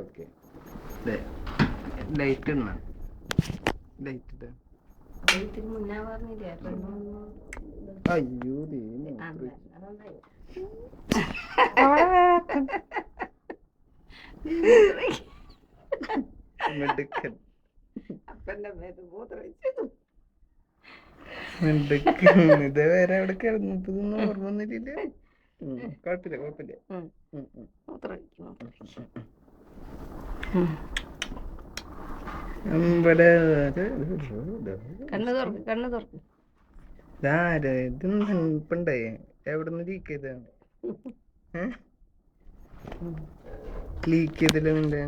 Okay light ഇടണം. Light ഇടാം. അയ്യോ മിടുക്കൻ മിടുക്കൻ. ഇതേവരെ അവിടെ കിടന്നതൊന്നും ഓർമ്മ വന്നിട്ടില്ല. കുഴപ്പമില്ല കുഴപ്പമില്ല. ഇപ്പണ്ടേ എവിടുന്ന് ലീക്ക് ചെയ്താണ്? ലീക്ക് ചെയ്തില്ല നിന്റെ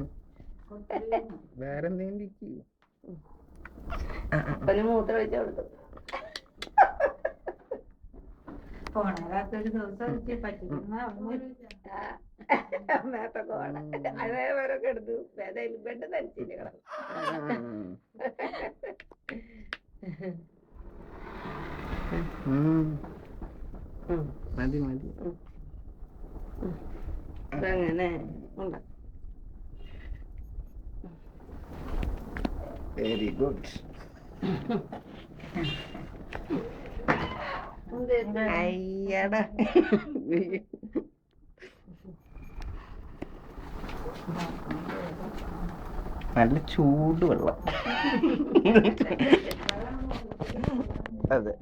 വേറെ എന്തെങ്കിലും ലീക്ക് ചെയ്യും. മതി മതി. അങ്ങനെ വെരി ഗുഡ്. അയ്യടാ നല്ല ചൂട് വെള്ളം. അതെ.